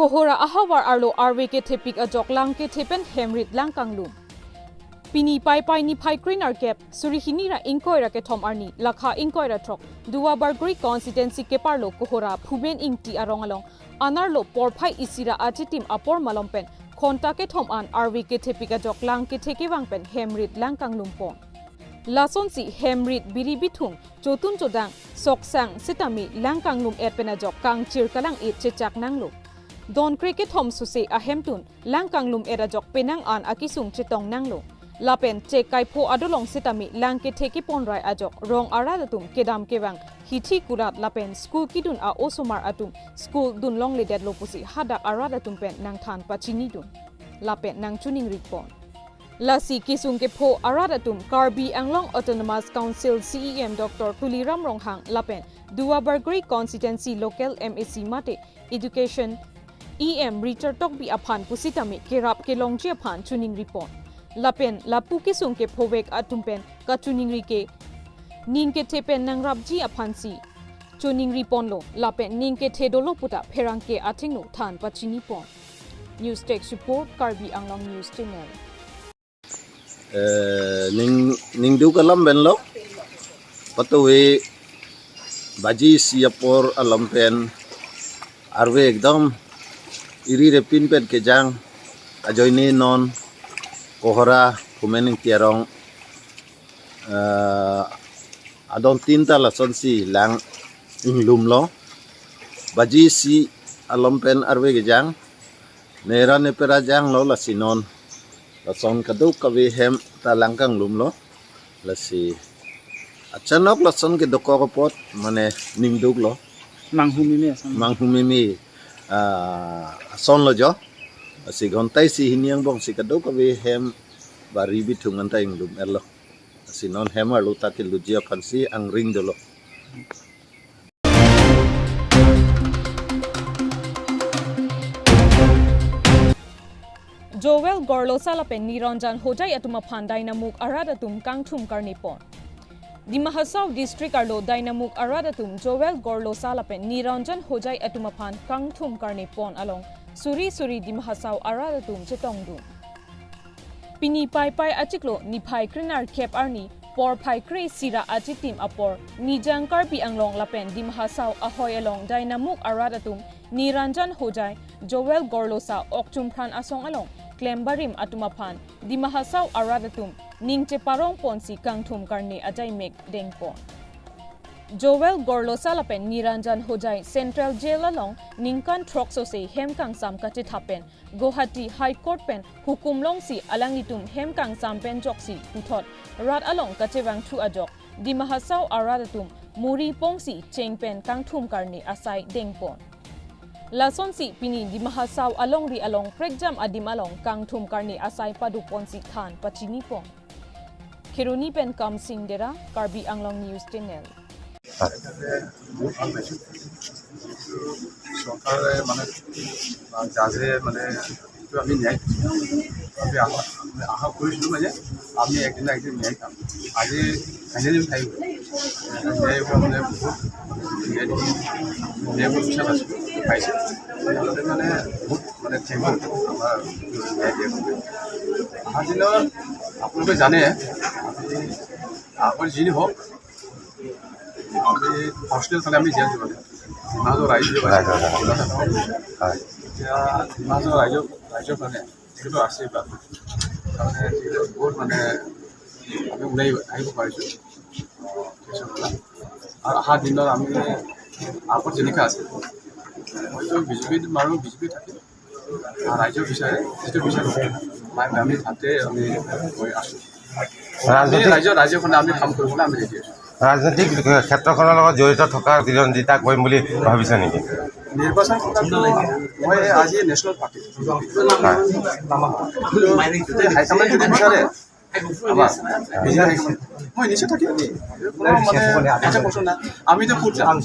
Kohora ahawar arlo arwe ke thepik ajok lang ke thepen hemrit lang kanglum. Pini pai pai ni pai green argep surihini ra inkoira ke thom arni lakha inkoira thok duwa bargri constituency ke parlo kohora phuben ingti arongalong anarlo porphai isira achitim apor malompen khonta ke thom an arwe ke thepik ajok lang ke theke wangpen hemrit lang kanglum pon. Lasonsi hemrit biribithung chotun chodang soksang sitami lang kanglum etpenajok kang chirkalang it chechak nanglo. Don cricket hom suse ahemtun lang kanglum erajok penang an akisung chitong nanglo. Lapen chekai pho adolong sitami lang ke theki ponrai ajok rong aradatum kedam kewang hithi kurat lapen school kidun a osomar atum school dun long le dead lopusi hadak aradatum pen nang than pachini dun. Lapen nang chuning ripon. Lasi kisung ke pho aradatum Karbi Anglong Autonomous Council CEM Dr. Tuliram Ronghang lapen Dua Bargri Constituency Local MAC Mate Education EM Richard Tokbi Aphan Pusitami Kerap Kelongji Aphan Chuning Ripon. Lapen Lapu Kisung ke Povek Atumpen Kachuning Rike Ning ke Tepen Nang Rabji Aphansi Chuning Ripon Lo Lapen Ning ke Tedolo Puta Perangke Atingno Than Pachini Pon. News Text Report Karbi Anglong News Channel. Ning du kalam ben lo patoi baji siapor alam pen arwe ekdom iri repin pen kejang ajoini non kohora kumening tiarong adon tinta la sonsi lang inglum lo baji si alam pen arwe kejang nera ne perajang lo la sinon lason kaduk kawi hem talangkang lumlo lasi achanok lason ke doko pot mane ningduk lo manghumimi son lo jo si gontai si hiniang bong si kaduk kawi hem bari bitungan tayong lum elo si non hem alu takil lujia pansi ang ring dolo. Joel Gorlo Salapen Niranjan Hojai Atuma Phan Dynamuk Aradatum Kangthum Karnipon. Di Mahasau District Arlo Dynamuk Aradatum Joel Gorlo Salapen Niranjan Hojai Atuma Phan Kangthum Karnipon along Suri Di Mahasau Aradatum Chetongdu. Pini Pai Pai Achiklo Nipai Krinar Kep Arni Por Pai Kri Sira Achitim Apor Nijang Karbi Anglong Lapen Di Mahasau Ahoy along Dynamuk Aradatum Niranjan Hojai Joel Gorlo Sa Okchum Phan Asong along Klembarim Atumaphan, Di Mahasau Aradatum, Ningche Parong Ponsi Kangthum Karne Ajay Mek Dengpon. Joel Gorlo Salapen Niranjan Hojai Central Jail along Ningkan Trokso se Hemkang Sam Kachit Hapen, Guwahati High Court pen Hukum Long si Alangitum Hemkang Sam pen Joksi Puthot, Rad along Kachewang Thu Ajok, Di Mahasau Aradatum, Muri Pongsi Chengpen Kangthum Karne Asay Dengpon. Lasonsi pini di Mahasau along ri along pregjam adim along Kangthum Karne asai padupon si than pachini pon. Kiruni pen kam singdera Karbi Anglong News Channel. সরকারে মানে যাতে মানে আমি ন্যায় আমি আশা কৰিছিলোঁ মানে আমি একদিন না একদিন ন্যায় পাম আজি ফাইনেলি খাই ন্যায় মানে বহুত ন্যায় বিচাৰ আছোঁ পাইছে মানে বহুত মানে থেংক ইউ আমাৰ ন্যায় দিয়ে অহাৰ দিনত আপোনালোকে জানে আপুনি যি হওক আমি হস্টেল ফালে আমি জীয়াই দিব লাগে মাজৰ ৰাইজে এতিয়া মাজৰ ৰাইজৰ কাৰণে যিটো আশীৰ্বাদ তাৰমানে বহুত মানে আমি ওলাই আহিব পাৰিছোঁ আৰু অহা দিনত আমি আগত যেনেকৈ আছে হয়তো বিজেপিত মাৰোঁ বিজেপি থাকিম আৰু ৰাইজৰ বিচাৰে যিটো বিচাৰোঁ আমি তাতে আমি গৈ আছোঁ ৰাইজৰ কাৰণে আমি কাম কৰিবলৈ আমি ৰেডি আছোঁ ৰাজনৈতিক ক্ষেত্ৰখনৰ লগত জড়িত থকা প্ৰতিদ্বন্দ্বিতা কৰিম বুলি ভাবিছে নেকি নিৰ্বাচন মই আজি নেশ্যনেল পাৰ্টি হাইকমাণ্ড যদি বিচাৰে মই নিশ্চয় থাকিম মানে কথা নাই আমিতো ক'ত যাম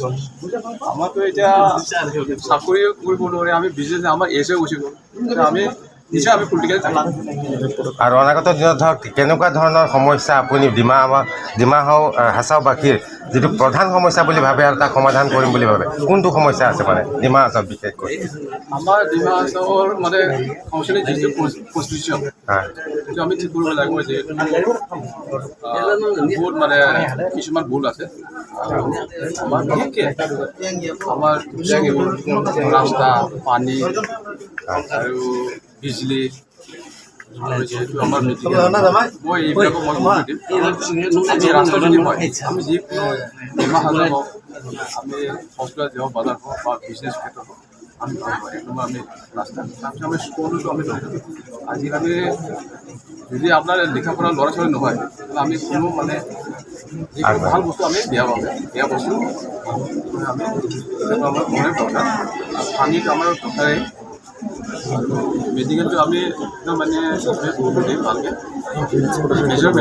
আমাৰতো এতিয়া চাকৰি কৰিব নোৱাৰে আমি বিজনেছ আমাৰ এজ হৈ গুচি গ'ল আমি নিশ্চয় আমি পলিটিকেল থাকিম। আৰু অনাগত দিনত ধৰক কেনেকুৱা ধৰণৰ সমস্যা আপুনি ডিমা হাছাওবাসীৰ যিটো প্ৰধান সমস্যা বুলি ভাবে আৰু তাক সমাধান কৰিম বুলি ভাবে কোনটো সমস্যা আছে মানে ডিমা হাছাওত বিশেষকৈ? আমাৰ ডিমা হাছাওৰ মানে সমস্যাটো যিটো কনষ্টিটিউশ্যন সেইটো আমি ঠিক কৰিব লাগিব। যিহেতু বহুত মানে কিছুমান ভুল আছে। আমাৰ বিশেষকৈ আমাৰ ৰাস্তা, পানী আৰু বিজলী আৰু যিহেতু আমাৰ মই এইবিলাকক মই গুৰুত্ব দিম। আমি ৰাস্তা যদি হয় আমি যিকোনো ডিমা হাছাও হওক, আমি হস্পিটেল হওক, বজাৰ হওক বা বিজনেছ ক্ষেত্ৰত হওক আমি আমি ৰাস্তা তাৰপিছত আমি স্কুলতো আমি আজিকালি যদি আপোনাৰ লিখা পঢ়া ল'ৰা ছোৱালী নহয় তেতিয়াহ'লে আমি কোনো মানে যিকোনো ভাল বস্তু আমি বেয়া বস্তু আমি আমাৰ মনে দৰকাৰ। পানীটো আমাৰ দৰকাৰেই আৰু মেডিকেলটো আমি একদম মানে চবেই গুৰুত্ব দিম ভালকৈ মেজৰ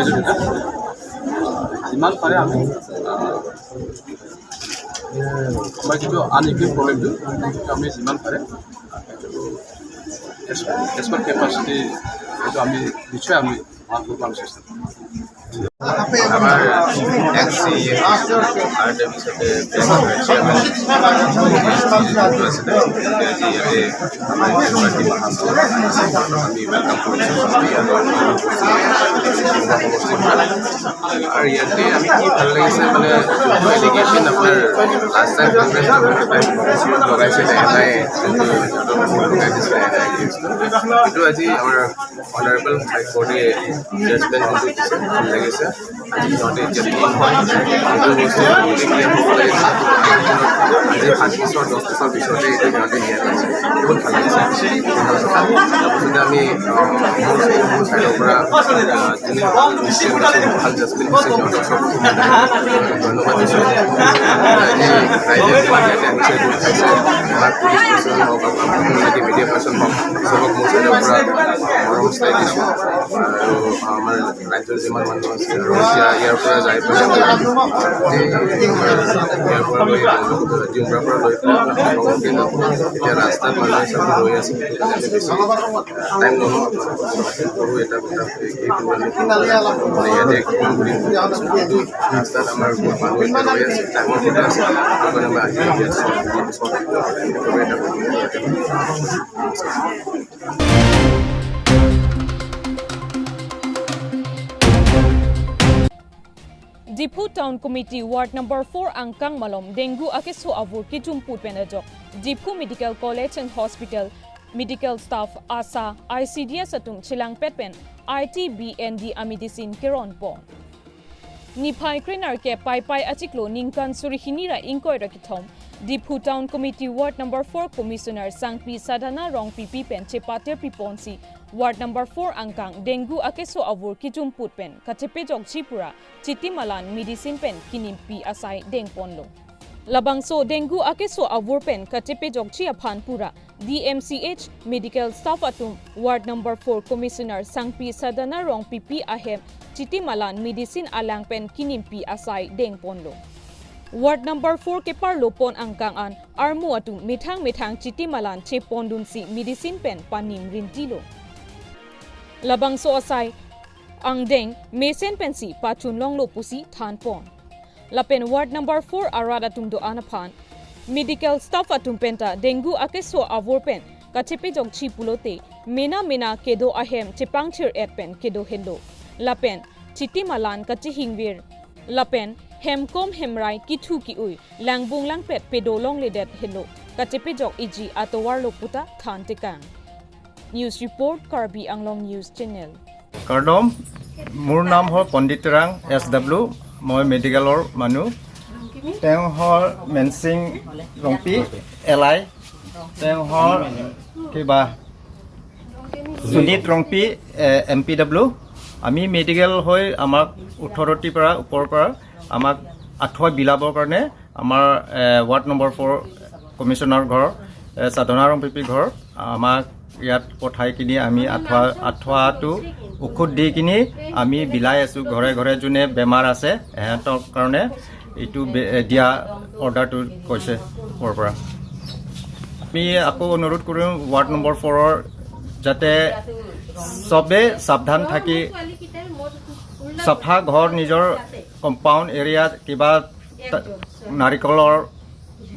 যিমান পাৰে আমি আমাৰ যিটো আনইকুইপ প্ৰব্লেমটো আমি যিমান পাৰে এক্সপাৰ্ট কেপাচিটি সেইটো আমি নিশ্চয় আমি ভাল কৰিব আমি চেষ্টা কৰিম। আমাৰ এক্সি আৰু তাৰপিছতে চেয়াৰমেন আমি ৱেলকাম কৰিছোঁ আৰু ইয়াতে আমি কি ভাল লাগিছে মানে এলিগেশ্যন আপোনাৰ লাষ্ট টাইম লগাইছিলে এটাই লগাই দিছিলে কিন্তু আজি আমাৰ অনাৰেবল হাইকোৰ্টে জাজমেণ্ট দিছে ভাল লাগিছে। আজি সিহঁতে এতিয়া আজি 5 বছৰ 10 বছৰ পিছতে এইটো সিহঁতে নিয়া পাইছে বহুত ভাল লাগিছে। তাৰপিছতে আমি মোৰ চাইডৰ পৰা ভাল জাজমেণ্ট দিছে সিহঁতক চব ধন্যবাদ দিছোঁ। আজি ৰাইজে যিমান ইয়াতে আহিছে গোট খাইছে আমাৰ পুলিচ পাৰ্চন হওক আমাৰ কমিউনিটি মিডিয়া পাৰ্চন হওক চবক মোৰ চাইডৰ পৰা মৰম চাই দিছোঁ আৰু আমাৰ ৰাজ্যৰ যিমান মানুহ আছে আৰু এতিয়া ইয়াৰ পৰা যাই পেলাই ইয়াৰ পৰা লৈ জিমৰাৰ পৰা লৈ এতিয়া ৰাস্তাত মানুহ হিচাপে ৰৈ আছে টাইম নলওঁ সৰু এটা কথা ইয়াতে ৰাস্তাত আমাৰ মানুহ এতিয়া ৰৈ আছে টাইমৰ কথা আছে সেইকাৰণে মই আহি Dipu Town Committee Ward Number 4 Angkang Malom Dengu Akeso Avur Kijumput Penajok Dipu Medical College and Hospital Medical Staff ASA ICDS Atung Chilang Petpen ITBND Amidicin Kiron Pon Nipai Krinar Ke Pai Pai Achiklo Ningkan Surihinira Inkoi Rakithom Dipu Town Committee Ward Number 4 Commissioner Sangpi Sadhana Rong PP Pen Chepater Piponsi Ward Number 4 Angkang Dengu Akeso Avur Kijumput Pen Katepejok Chipura Chitimalan Medicine Pen Kinimpi Asai Dengponlo Labangso Dengu Akeso Avur Pen Katepejok Chiaphan Pura DMCH Medical Staff Atum Ward Number 4 Commissioner Sangpi Sadhana Rong PP Ahem Chitimalan Medicine Alang Pen Kinimpi Asai Dengponlo Ward Number 4 Kepar Lopon Angkang An Armu Atum Mithang Chitimalan Che Pondunsi Medicine Pen Panim Rintilo Labangso Asai Angdeng Mesen Pensi Pachunlong Lopusi Thanpon Lapen Ward Number 4 Arada Tumdo Anapan Medical Staff Atum Penta Dengu Akeso Avur Pen Kachepe Jogchi Pulote Mena Kedo Ahem Chepangchir Etpen Kedo Hendo Lapen Chitimalan Kachihingvir Lapen Hemkom Hemrai Kithu Ki Ui Langbung Langpet Pedolong Ledet Hendo Kachepe Jog Iji Atowar Loputa Than Tekang News Report Karbi Anglong News Channel Kardom মোৰ নাম হ'ল পণ্ডিত ৰাং SW মই মেডিকেলৰ মানুহ তেওঁ হ'ল মেনসিং Rongpi LI তেওঁ হ'ল কিবা সুনীত ৰংপি MPW আমি মেডিকেল হৈ আমাক 18টি পৰা ওপৰৰ পৰা আমাক আঠুৱা বিলাবৰ কাৰণে আমাৰ ৱাৰ্ড নম্বৰ 4 কমিশনাৰ ঘৰ সাধনা ৰং পিপি ঘৰ আমাক ইয়াত পঠাই কিনি আমি আঠুৱাটো ঔষধ দি কিনি আমি বিলাই আছো ঘৰে ঘৰে যোনে বেমাৰ আছে এহেঁতৰ কাৰণে এইটো দিয়া অৰ্ডাৰটো কৈছে ওপৰৰ পৰা আমি আকৌ অনুৰোধ কৰিম ৱাৰ্ড নম্বৰ 4ৰ যাতে চবে সাৱধান থাকি চাফা ঘৰ নিজৰ কম্পাউণ্ড এৰিয়াত কিবা নাৰিকলৰ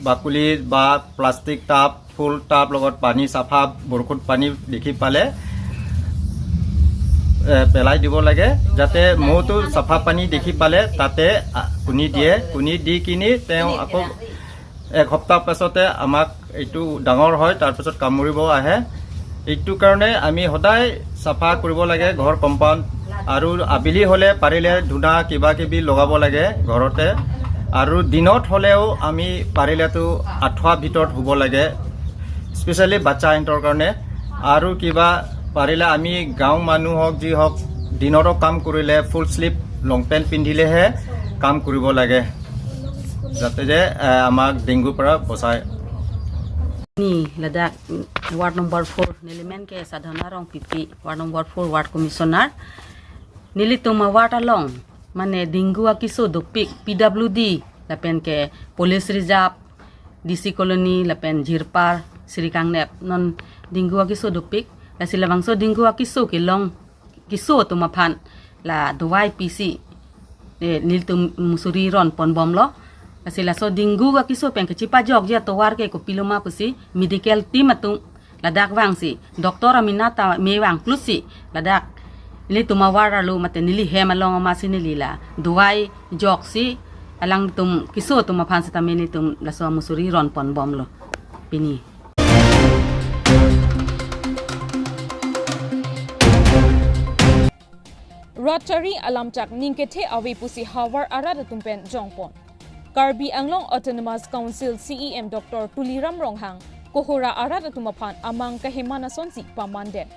বাকলি বা প্লাষ্টিক টাব ফুল টাব লগত পানী চাফা বৰষুণ পানী দেখি পালে পেলাই দিব লাগে যাতে মহটো চাফা পানী দেখি পালে তাতে কুনি দিয়ে কুনি দি কিনি তেওঁ আকৌ এক সপ্তাহ পাছতে আমাক এইটো ডাঙৰ হয় তাৰপিছত কামুৰিব আহে এইটো কাৰণে আমি সদায় চাফা কৰিব লাগে ঘৰ কম্পাউণ্ড আৰু আবেলি হ'লে পাৰিলে ধূনা কিবা কিবি লগাব লাগে ঘৰতে আৰু দিনত হ'লেও আমি পাৰিলেতো আঁঠুৱা ভিতৰত শুব লাগে স্পেচিয়েলি বাচ্চাহঁতৰ কাৰণে আৰু কিবা পাৰিলে আমি গাঁও মানুহ হওক যি হওক দিনতো কাম কৰিলে ফুল স্লিভ লং পেণ্ট পিন্ধিলেহে কাম কৰিব লাগে যাতে যে আমাক ডেংগুৰ পৰা বচায় Ni ladak ward number 4 nilimen ke sadhana rong pipi ward number 4 ward commissioner nilituma ward along mane dengue akiso dopik PWD lapen ke police reserve DC colony lapen jirpar sirikangnep non dengue akiso dopik la silabangso dengue akiso ke long kiso tumaphan la dowai PC niltum musuri ron pon bom lo Asila so dinggu ga kiso pen ke cipa jog ja to war ke ko piloma pusi medical team atung ladak wang si doktor aminata me wang plus si ladak ini tuma war lu mate nili hemalong ma sinili la duai jog si alang tum kiso tuma phan sa tamini tum laso musuri ron pon bom lo pini Rotary alamchak ningkethe awi pusi hawar arada tumpen jongpon Karbi Anglong Autonomous Council CEM Dr. Tuliram Ronghang kohora arada tumaphan amang kahimana sonsi pamande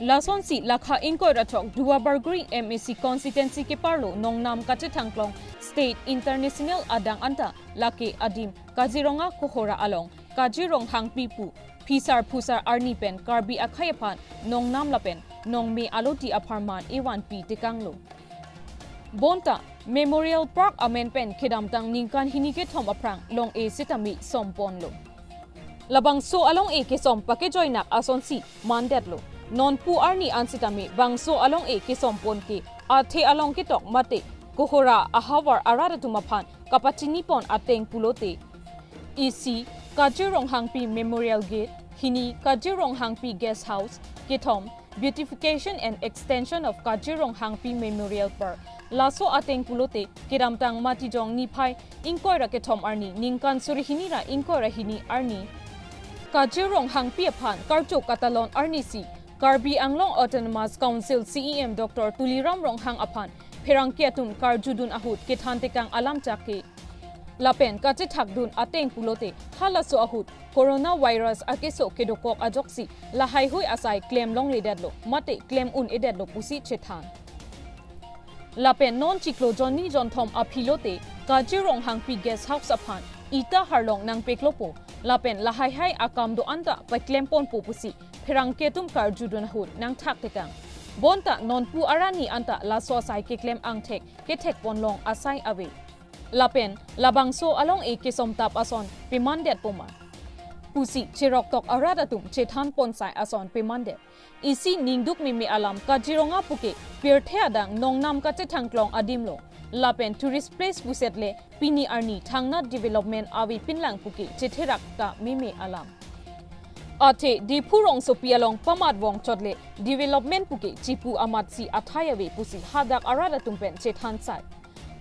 La sonsi lakha inko rathok Duabargri MSC constituency ke parlo nongnam kachethangklong State International adang anta lake adim Kajironga kohora along Kajirong hang pipu Pisar pusar arni pen Karbi akhayaphan nongnam lapen nongme aloti aparman A1P tikanglo Bonta Memorial Park Amen Pen Kedamtang Ningkan Hinike Thom Aprang Long A Sitami Somponlo Labang so along A Kesom Pakejoinak Asonsi Mandetlo Non Pu Arni Ansitami Bang so along A Kesom Ponke Ate along Kitok Mate Kohora Ahawar Arada Tumaphan Kapachini Pon Ateng Pulote EC Kajirong Hangpi Memorial Gate Hini Kajirong Hangpi Guest House Ketom Beautification and Extension of Kajirong Hangpi Memorial Park Laso ateng pulote kiramtang matijong nipai inkoira ke thom arni ningkan surihini ra inkoira hini arni Kajirong hangpi aphan karchok katalon arni si Karbi Anglong Autonomous Council CEM Dr. Tuliram Ronghang aphan pherangkiatum karjudun ahut ke thantekang alam chake Lapen kache thakdun ateng pulote halaso ahut coronavirus akeso kedokok ajoksi lahai hui asai claim long ledadlo mate claim un edadlo pusi chethan Lapen non chiklo Johnny John Thom aphilote Kajirong hangpi guest house aphan ita harlong nang peklopo Lapen lahai hai akam do anta paklempon pupusi pherang ketum karjudun hut nang thak tekang bonta non pu arani anta laso sai ke claim angthek ke thek ponlong asai awe Lapen labangso along e ke somtap ason pimandet poma Pusi chirok tok arada tum chethan ponsai ason pimandet Isi ningduk mimi alam Kajironga puke pirthea dang nongnam kache thangklong adimlo Lapen tourist place pusetle pini arni thangna development awi pinlang puke chetherak ka mimi alam Ate dipurong sopialong pamatwong chodle development puke chipu amatsi athayawe pusi hadak arada tumpen chethan sai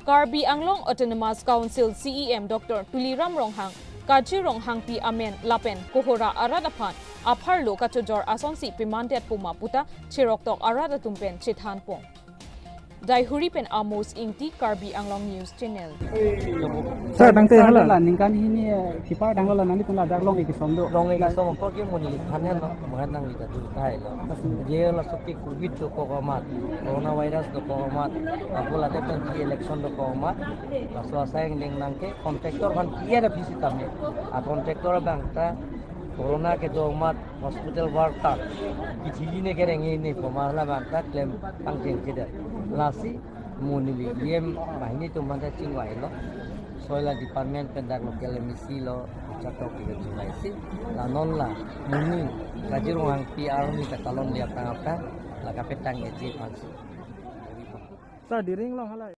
Karbi Anglong Autonomous Council CEM Dr. Tuliram Ronghang Kajirong hangpi amen lapen kohora aradaphan apharlo kachojor asonsi pimandet puma puta chiroktok arada tumpen chethan pong Daihuri pen Amos Ingti Karbi Anglong News Channel Sir dangte hala ningkan hini kipa dangla nani tula daglong iki somdo rong iki som ko ki moni khanen no manang ita du thai lo ye la sokki covid to ko mat coronavirus to ko mat apola te pen election to ko mat so asang ling nangke contractor kan kiya da visitame a contractor bang ta corona ke do mat hospital warta kichili ne kereng ini pemahla bang ta claim pangking kida lasi munili yem bahini to manda chingwai lo soila department pendak local misi lo catok kita julai sih lah non lah muni kajirung PR ni kalon dia tangapkan lah kapetang eji pansi Sa diring long halai.